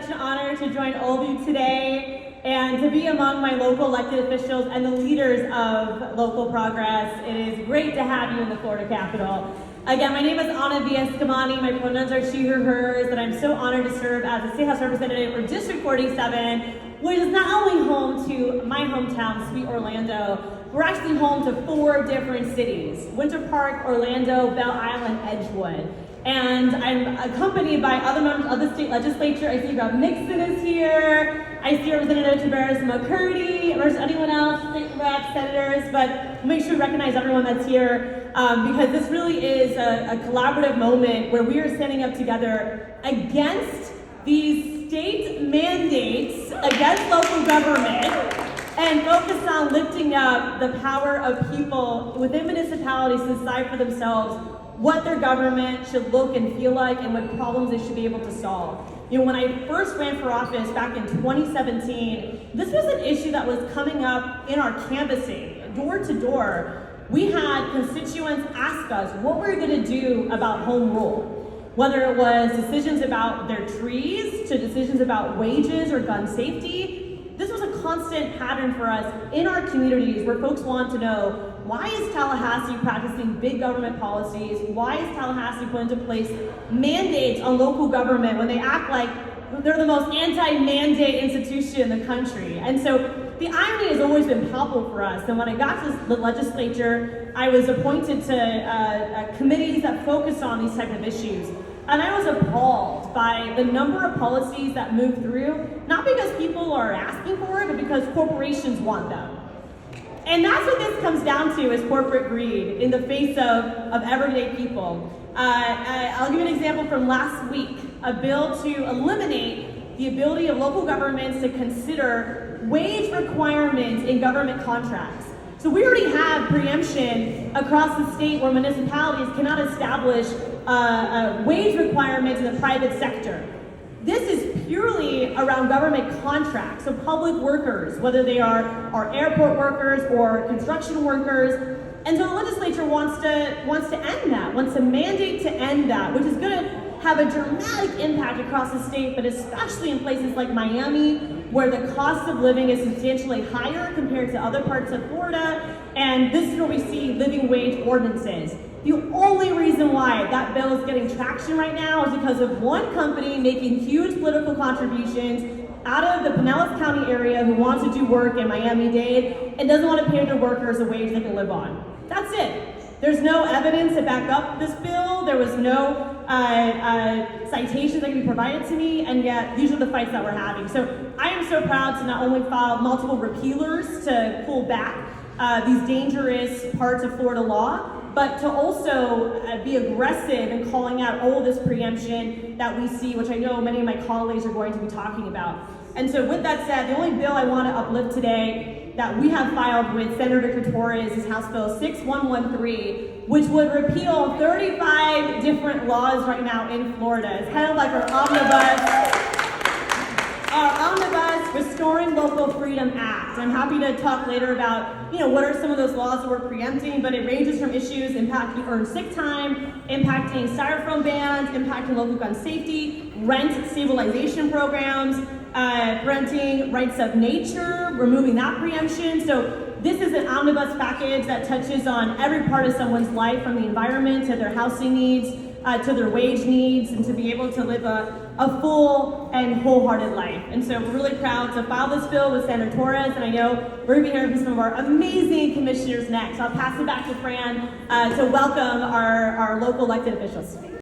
such an honor to join all of you today and to be among my local elected officials and the leaders of local progress. It is great to have you in the Florida Capitol. Again, my name is Eskamani. My pronouns are she, her, hers, and I'm so honored to serve as a State House Representative for District 47, which is not only home to my hometown, sweet Orlando. We're actually home to 4 different cities: Winter Park, Orlando, Belle Isle, Edgewood. And I'm accompanied by other members of the state legislature. I see Rob Nixon is here. I see Representative Taveras McCurdy. Or anyone else, state reps, senators, but make sure we recognize everyone that's here because this really is a collaborative moment where we are standing up together against these state mandates, against local government, and focus on lifting up the power of people within municipalities to decide for themselves what their government should look and feel like and what problems they should be able to solve. You know, when I first ran for office back in 2017, this was an issue that was coming up in our canvassing, door to door. We had constituents ask us what we're gonna do about home rule, whether it was decisions about their trees to decisions about wages or gun safety. This was a constant pattern for us in our communities where folks want to know, why is Tallahassee practicing big government policies? Why is Tallahassee put into place mandates on local government when they act like they're the most anti-mandate institution in the country? And so the irony has always been palpable for us. And when I got to the legislature, I was appointed to committees that focus on these type of issues. And I was appalled by the number of policies that move through, not because people are asking for it, but because corporations want them. And that's what this comes down to, is corporate greed in the face of everyday people. I'll give you an example from last week, a bill to eliminate the ability of local governments to consider wage requirements in government contracts. So we already have preemption across the state where municipalities cannot establish wage requirements in the private sector. This is purely around government contracts, so public workers, whether they are airport workers or construction workers. And so the legislature wants to end that, wants to mandate to end that, which is going to have a dramatic impact across the state, but especially in places like Miami, where the cost of living is substantially higher compared to other parts of Florida. And this is where we see living wage ordinances. The only reason why that bill is getting traction right now is because of one company making huge political contributions out of the Pinellas County area who wants to do work in Miami-Dade and doesn't want to pay their workers a wage they can live on. That's it. There's no evidence to back up this bill. There was no citations that can be provided to me, and yet these are the fights that we're having. So I am so proud to not only file multiple repealers to pull back these dangerous parts of Florida law, but to also be aggressive in calling out all this preemption that we see, which I know many of my colleagues are going to be talking about. And so with that said, the only bill I want to uplift today that we have filed with Senator Torres is House Bill 6113, which would repeal 35 different laws right now in Florida. It's kind of like our omnibus Restoring Local Freedom Act. I'm happy to talk later about, what are some of those laws that we're preempting, but it ranges from issues impacting earned sick time, impacting styrofoam bans, impacting local gun safety, rent stabilization programs, renting rights of nature, removing that preemption. So this is an omnibus package that touches on every part of someone's life, from the environment to their housing needs, to their wage needs, and to be able to live a full and wholehearted life. And so we're really proud to file this bill with Senator Torres, and I know we're going to be hearing from some of our amazing commissioners next. I'll pass it back to Fran to welcome our local elected officials.